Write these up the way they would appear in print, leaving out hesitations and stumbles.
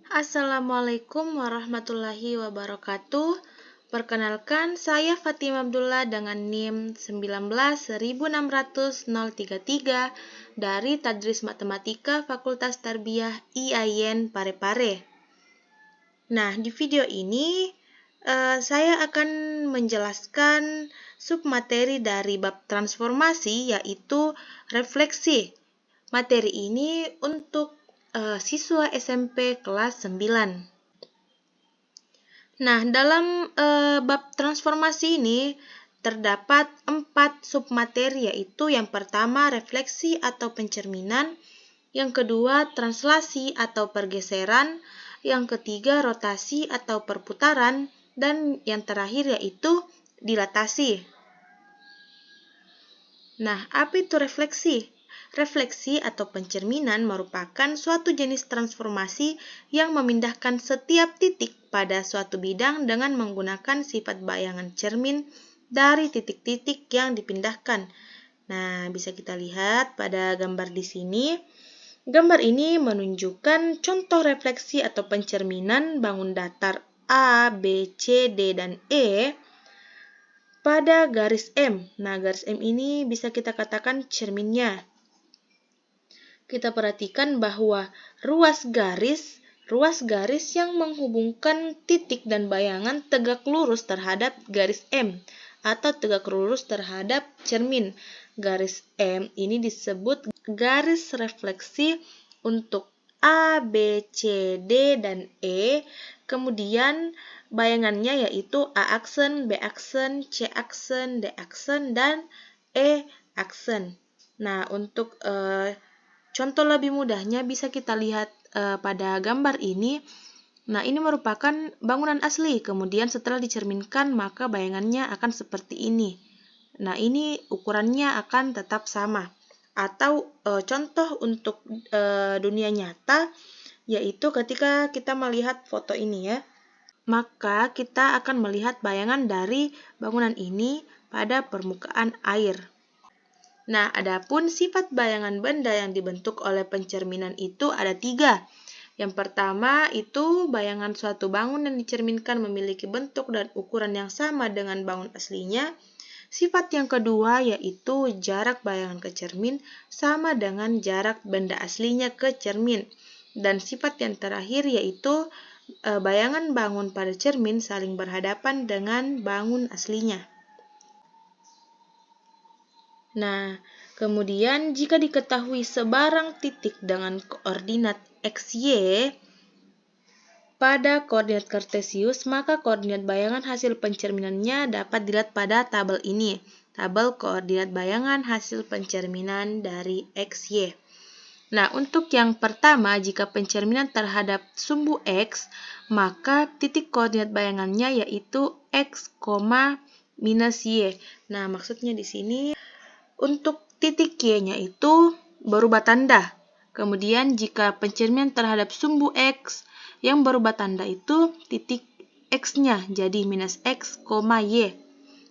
Assalamualaikum warahmatullahi wabarakatuh. Perkenalkan, saya Fatima Abdullah dengan NIM 19.16033 dari Tadris Matematika Fakultas Tarbiyah IAIN Parepare. Nah, di video ini saya akan menjelaskan submateri dari bab transformasi, yaitu refleksi. Materi ini untuk siswa SMP kelas 9. Nah, dalam bab transformasi ini terdapat 4 submateri, yaitu yang pertama refleksi atau pencerminan, yang kedua translasi atau pergeseran, yang ketiga rotasi atau perputaran, dan yang terakhir yaitu dilatasi. Nah, apa itu refleksi? Refleksi atau pencerminan merupakan suatu jenis transformasi yang memindahkan setiap titik pada suatu bidang dengan menggunakan sifat bayangan cermin dari titik-titik yang dipindahkan. Nah, bisa kita lihat pada gambar di sini. Gambar ini menunjukkan contoh refleksi atau pencerminan bangun datar A, B, C, D, dan E pada garis M. Nah, garis M ini bisa kita katakan cerminnya. Kita perhatikan bahwa ruas garis yang menghubungkan titik dan bayangan tegak lurus terhadap garis M atau tegak lurus terhadap cermin. Garis M ini disebut garis refleksi untuk A, B, C, D, dan E. Kemudian bayangannya yaitu A aksen, B aksen, C aksen, D aksen, dan E aksen. Nah, untuk contoh lebih mudahnya bisa kita lihat pada gambar ini. Nah, ini merupakan bangunan asli. Kemudian setelah dicerminkan, maka bayangannya akan seperti ini. Nah, ini ukurannya akan tetap sama. Atau contoh untuk dunia nyata, yaitu ketika kita melihat foto ini ya. Maka kita akan melihat bayangan dari bangunan ini pada permukaan air. Nah, adapun sifat bayangan benda yang dibentuk oleh pencerminan itu ada 3. Yang pertama itu bayangan suatu bangunan dicerminkan memiliki bentuk dan ukuran yang sama dengan bangun aslinya. Sifat yang kedua yaitu jarak bayangan ke cermin sama dengan jarak benda aslinya ke cermin. Dan sifat yang terakhir yaitu bayangan bangun pada cermin saling berhadapan dengan bangun aslinya. Nah, kemudian jika diketahui sebarang titik dengan koordinat XY pada koordinat kartesius, maka koordinat bayangan hasil pencerminannya dapat dilihat pada tabel ini. Tabel koordinat bayangan hasil pencerminan dari XY. Nah, untuk yang pertama, jika pencerminan terhadap sumbu X, maka titik koordinat bayangannya yaitu X, minus Y. Nah, maksudnya di sini untuk titik Y-nya itu berubah tanda. Kemudian jika pencerminan terhadap sumbu X yang berubah tanda itu titik X-nya jadi minus X, Y.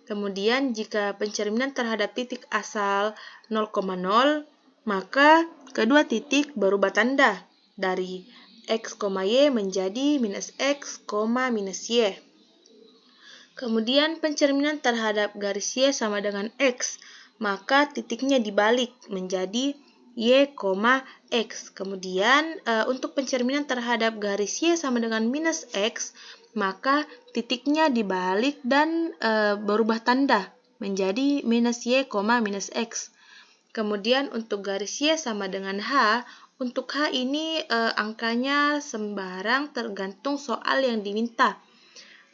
Kemudian jika pencerminan terhadap titik asal 0,0, maka kedua titik berubah tanda dari X, Y menjadi minus X, minus Y. Kemudian pencerminan terhadap garis Y sama dengan X, maka titiknya dibalik menjadi Y, X. Kemudian untuk pencerminan terhadap garis Y sama dengan minus X, maka titiknya dibalik dan berubah tanda menjadi minus Y, minus X. Kemudian untuk garis Y sama dengan H, untuk H ini angkanya sembarang tergantung soal yang diminta.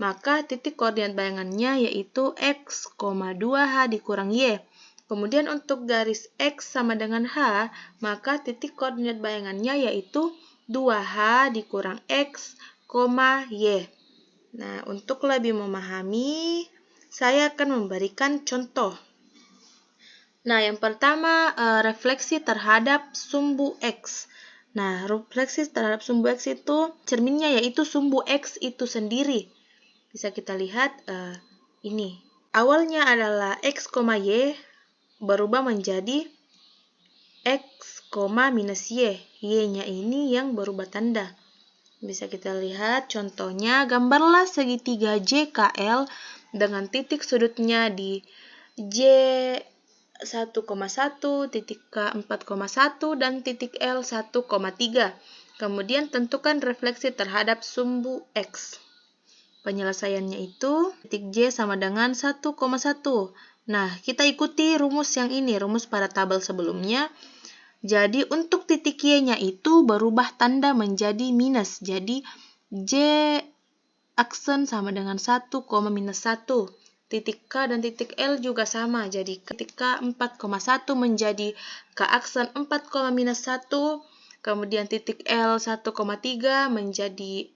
Maka titik koordinat bayangannya yaitu X, 2H dikurang Y. Kemudian untuk garis X sama dengan H, maka titik koordinat bayangannya yaitu 2H dikurang X, Y. Nah, untuk lebih memahami, saya akan memberikan contoh. Nah, yang pertama refleksi terhadap sumbu X. Nah, refleksi terhadap sumbu X itu cerminnya yaitu sumbu X itu sendiri. Bisa kita lihat ini. Awalnya adalah X, Y berubah menjadi X, minus Y. Y-nya ini yang berubah tanda. Bisa kita lihat contohnya, gambarlah segitiga JKL dengan titik sudutnya di J1,1, titik K4,1, dan titik L 1,3. Kemudian tentukan refleksi terhadap sumbu X. Penyelesaiannya itu titik J sama dengan 1,1. Nah, kita ikuti rumus yang ini, rumus pada tabel sebelumnya. Jadi, untuk titik Y-nya itu berubah tanda menjadi minus. Jadi, J aksen sama dengan 1, minus 1. Titik K dan titik L juga sama. Jadi, ketika 4,1 menjadi K aksen 4, minus 1. Kemudian titik L 1,3 menjadi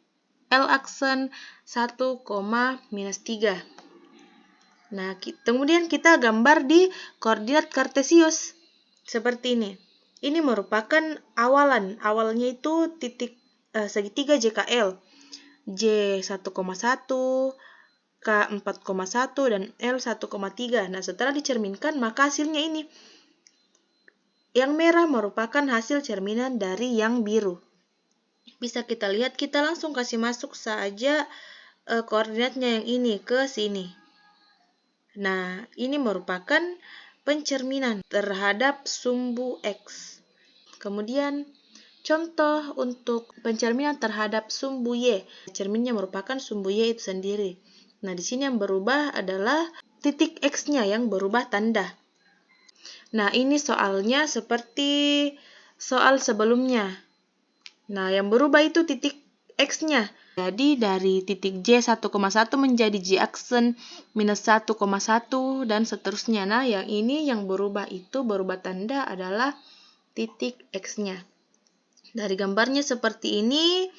L aksen 1, minus 3. Nah, kemudian kita gambar di koordinat kartesius seperti ini. Ini merupakan awalan. Awalnya itu titik segitiga JKL. J1,1, K4,1, dan L 1,3. Nah, setelah dicerminkan, maka hasilnya ini. Yang merah merupakan hasil cerminan dari yang biru. Bisa kita lihat, kita langsung kasih masuk saja koordinatnya yang ini ke sini. Nah, ini merupakan pencerminan terhadap sumbu X. Kemudian, contoh untuk pencerminan terhadap sumbu Y. Cerminnya merupakan sumbu Y itu sendiri. Nah, di sini yang berubah adalah titik X-nya yang berubah tanda. Nah, ini soalnya seperti soal sebelumnya. Nah, yang berubah itu titik X-nya. Jadi, dari titik J 1,1 menjadi J aksen minus 1,1 dan seterusnya. Nah, yang ini yang berubah itu, berubah tanda adalah titik X-nya. Dari gambarnya seperti ini,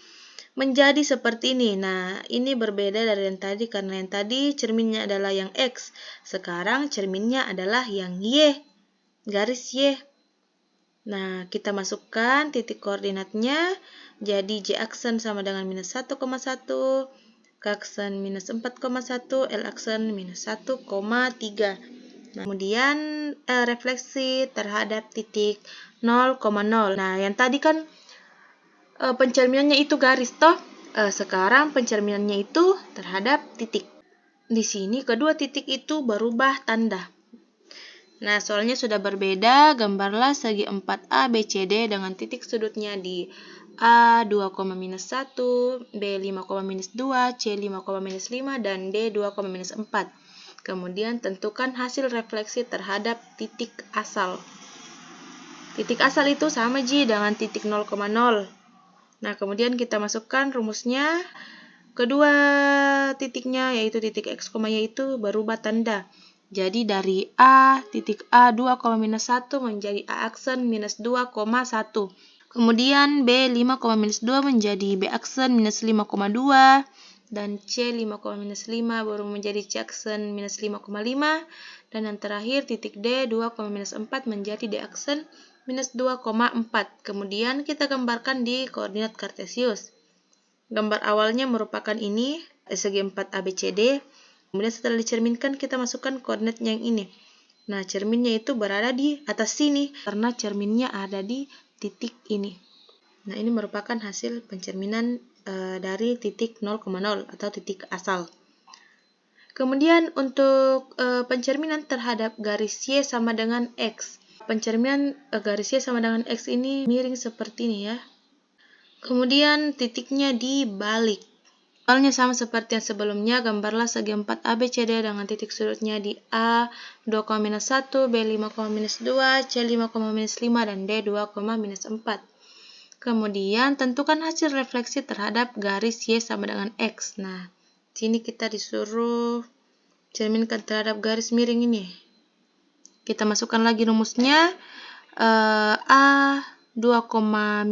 menjadi seperti ini. Nah, ini berbeda dari yang tadi karena yang tadi cerminnya adalah yang X. Sekarang cerminnya adalah yang Y, garis Y. Nah, kita masukkan titik koordinatnya. Jadi, J aksen sama dengan minus 1,1, K aksen minus 4,1, L aksen minus 1,3. Nah, kemudian refleksi terhadap titik 0,0. Nah, yang tadi kan pencerminannya itu garis toh. Sekarang pencerminannya itu terhadap titik. Di sini kedua titik itu berubah tanda. Nah, soalnya sudah berbeda, gambarlah segi 4A BCD dengan titik sudutnya di A 2,-1, B 5,-2, C 5,-5, dan D 2,-4. Kemudian tentukan hasil refleksi terhadap titik asal. Titik asal itu sama dengan titik 0,0. Nah, kemudian kita masukkan rumusnya. Kedua titiknya, yaitu titik X, Y itu berubah tanda. Jadi dari A, titik A 2,-1 menjadi A aksen minus 2,1. Kemudian B 5,-2 menjadi B aksen minus 5,2. Dan C 5,-5 baru menjadi C aksen minus 5,5. Dan yang terakhir titik D 2,-4 menjadi D aksen minus 2,4. Kemudian kita gambarkan di koordinat kartesius. Gambar awalnya merupakan ini, segi 4 ABCD. Kemudian setelah dicerminkan, kita masukkan koordinat yang ini. Nah, cerminnya itu berada di atas sini, karena cerminnya ada di titik ini. Nah, ini merupakan hasil pencerminan dari titik 0,0 atau titik asal. Kemudian untuk pencerminan terhadap garis Y sama dengan X. Pencerminan garis Y sama dengan X ini miring seperti ini ya. Kemudian titiknya dibalik. Soalnya sama seperti yang sebelumnya, gambarlah segi 4 ABCD dengan titik sudutnya di A 2,-1, B 5,-2, C 5,-5, dan D 2,-4. Kemudian tentukan hasil refleksi terhadap garis Y sama dengan X. Nah, sini kita disuruh cerminkan terhadap garis miring ini. Kita masukkan lagi rumusnya. A 2,-1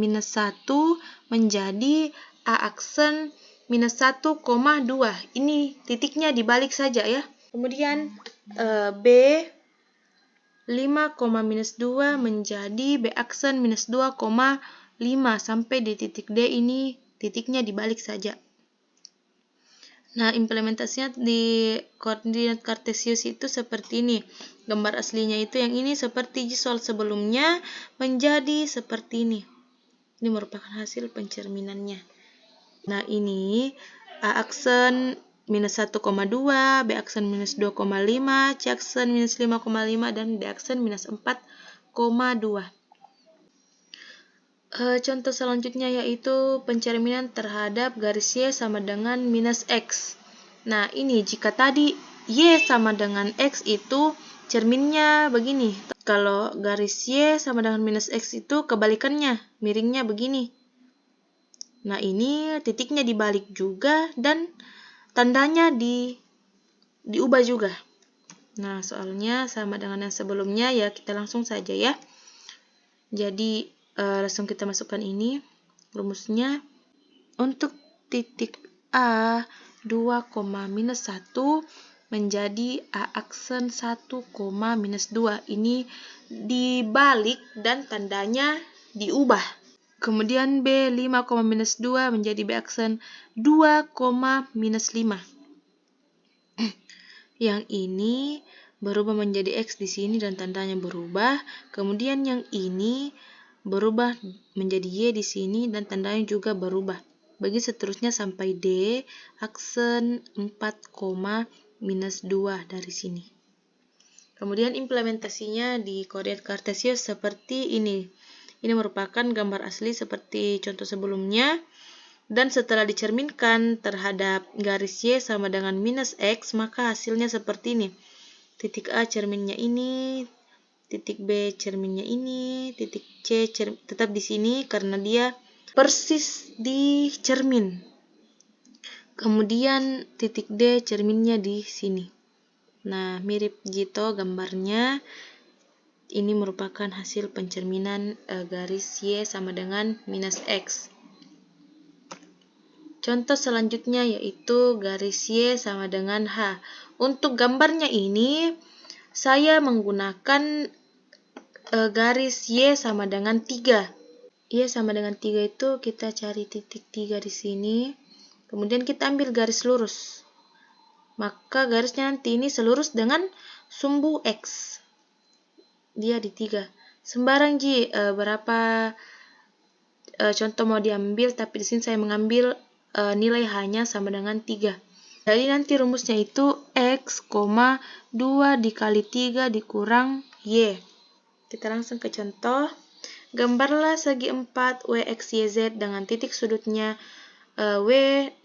menjadi A aksen minus 1,2. Ini titiknya dibalik saja ya. Kemudian B 5,-2 menjadi B aksen minus 2,5 sampai di titik D ini titiknya dibalik saja. Nah, implementasinya di koordinat kartesius itu seperti ini. Gambar aslinya itu yang ini seperti soal sebelumnya menjadi seperti ini. Ini merupakan hasil pencerminannya. Nah, ini A aksen minus 1,2, B aksen minus 2,5, C aksen minus 5,5, dan D aksen minus 4,2. Contoh selanjutnya yaitu pencerminan terhadap garis Y sama dengan minus X. Nah, ini jika tadi Y sama dengan X itu cerminnya begini. Kalau garis Y sama dengan minus X itu kebalikannya, miringnya begini. Nah, ini titiknya dibalik juga dan tandanya diubah juga. Nah, soalnya sama dengan yang sebelumnya ya, kita langsung saja ya. Jadi, langsung kita masukkan ini rumusnya. Untuk titik A 2, minus 1 menjadi A aksen 1, minus 2. Ini dibalik dan tandanya diubah. Kemudian B 5, minus 2 menjadi B aksen 2, minus 5. Yang ini berubah menjadi X di sini dan tandanya berubah. Kemudian yang ini berubah menjadi Y di sini dan tandanya juga berubah. Bagi seterusnya sampai D aksen 4, minus 2 dari sini. Kemudian implementasinya di koordinat kartesius seperti ini. Ini merupakan gambar asli seperti contoh sebelumnya. Dan setelah dicerminkan terhadap garis Y sama dengan minus X, maka hasilnya seperti ini. Titik A cerminnya ini, titik B cerminnya ini, titik C tetap di sini karena dia persis di cermin. Kemudian titik D cerminnya di sini. Nah, mirip gitu gambarnya. Ini merupakan hasil pencerminan garis Y sama dengan minus X. Contoh selanjutnya yaitu garis Y sama dengan H. Untuk gambarnya ini, saya menggunakan garis Y sama dengan 3. Y sama dengan 3 itu kita cari titik 3 di sini. Kemudian kita ambil garis lurus. Maka garisnya nanti ini selurus dengan sumbu X. Dia di 3. Sembarang berapa contoh mau diambil, tapi di sini saya mengambil nilai hanya sama dengan 3. Jadi nanti rumusnya itu X, 2 dikali 3 dikurang Y. Kita langsung ke contoh. Gambarlah segi 4 W, X, Y, Z dengan titik sudutnya W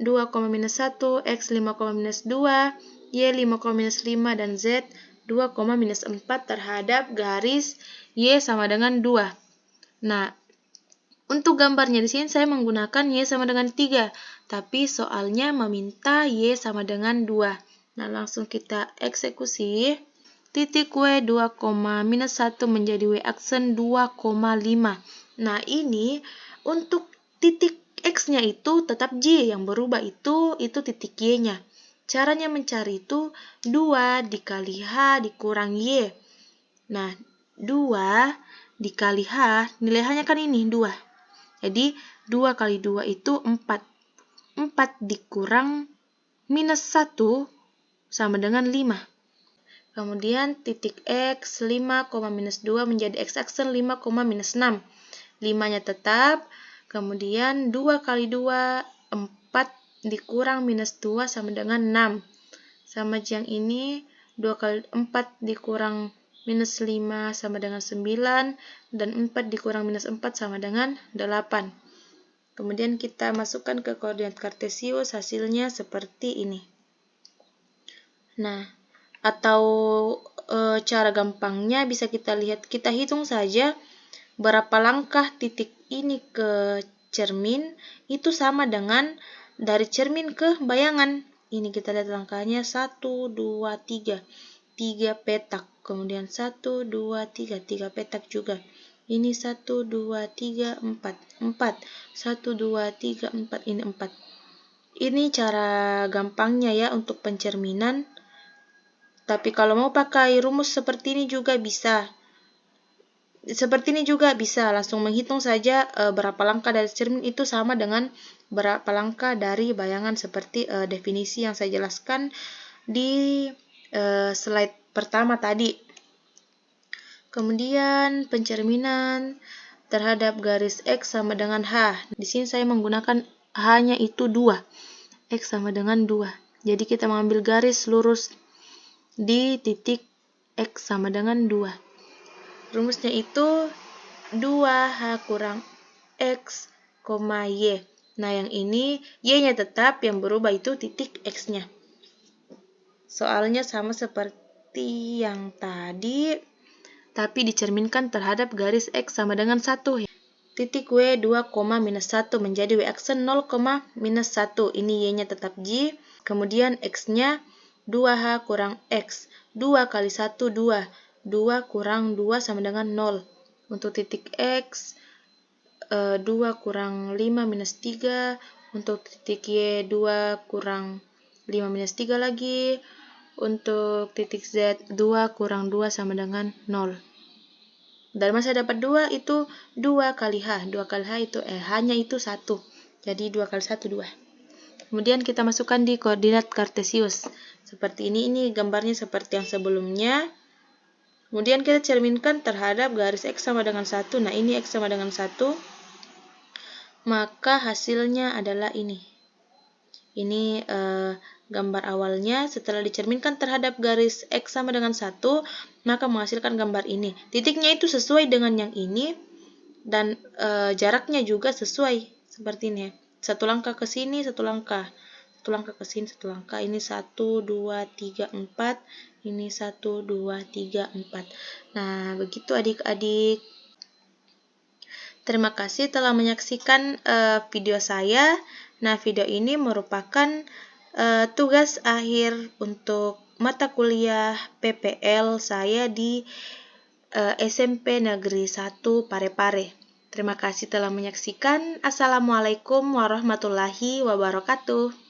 2, minus 1, X 5, minus 2, Y 5, minus 5, dan Z 2, minus 4 terhadap garis Y sama dengan 2. Nah, untuk gambarnya di sini saya menggunakan Y sama dengan 3, tapi soalnya meminta Y sama dengan 2. Nah, langsung kita eksekusi. Titik W 2, minus 1 menjadi W aksen 2,5. Nah, ini untuk titik X-nya itu tetap J, yang berubah itu titik Y-nya. Caranya mencari itu 2 dikali H dikurang Y. Nah, 2 dikali H, nilai H-nya kan ini 2. Jadi, 2 kali 2 itu 4. 4 dikurang minus 1 sama dengan 5. Kemudian titik X 5, minus 2 menjadi X aksen 5, minus 6. 5-nya tetap. Kemudian 2 kali 2, 4 dikurang minus 2 sama dengan 6. Sama yang ini, 2 kali 4 dikurang minus 5 sama dengan 9. Dan 4 dikurang minus 4 sama dengan 8. Kemudian kita masukkan ke koordinat kartesius, hasilnya seperti ini. Nah, atau cara gampangnya bisa kita lihat, kita hitung saja berapa langkah titik ini ke cermin itu sama dengan dari cermin ke bayangan. Ini kita lihat langkahnya 1, 2, 3. 3 petak. Kemudian 1, 2, 3. 3 petak juga. Ini 1, 2, 3, 4. 4. 1, 2, 3, 4. Ini 4. Ini cara gampangnya ya untuk pencerminan. Tapi kalau mau pakai rumus seperti ini juga bisa. Langsung menghitung saja berapa langkah dari cermin itu sama dengan berapa langkah dari bayangan seperti definisi yang saya jelaskan di slide pertama tadi. Kemudian pencerminan terhadap garis X sama dengan H. Di sini saya menggunakan hanya itu 2. X sama dengan 2. Jadi kita mengambil garis lurus di titik X sama dengan 2. Rumusnya itu 2H kurang X, Y. Nah, yang ini Y-nya tetap, yang berubah itu titik X-nya. Soalnya sama seperti yang tadi, tapi dicerminkan terhadap garis X sama dengan 1. Titik W 2, minus 1 menjadi W aksen 0, minus 1. Ini Y-nya tetap J. Kemudian X-nya 2H kurang X. 2 kali 1, 2. 2 kurang 2 sama dengan 0. Untuk titik X, 2 kurang 5 minus 3. Untuk titik Y, 2 kurang 5 minus 3 lagi. Untuk titik Z, 2 kurang 2 sama dengan 0. Dari mana saya dapat 2? Itu 2 kali H. 2 kali H itu H-nya itu 1. Jadi 2 kali 1, 2. Kemudian kita masukkan di koordinat kartesius. Seperti ini gambarnya seperti yang sebelumnya. Kemudian kita cerminkan terhadap garis X sama dengan 1. Nah, ini X sama dengan 1. Maka hasilnya adalah ini. Ini gambar awalnya. Setelah dicerminkan terhadap garis X sama dengan 1, maka menghasilkan gambar ini. Titiknya itu sesuai dengan yang ini, dan jaraknya juga sesuai seperti ini. Satu langkah ke sini, satu langkah. Satu langkah ke sini, satu langkah. Ini 1, 2, 3, 4. Ini 1, 2, 3, 4. Nah, begitu adik-adik. Terima kasih telah menyaksikan video saya. Nah, video ini merupakan tugas akhir untuk mata kuliah PPL saya di SMP Negeri 1 Parepare. Terima kasih telah menyaksikan. Assalamualaikum warahmatullahi wabarakatuh.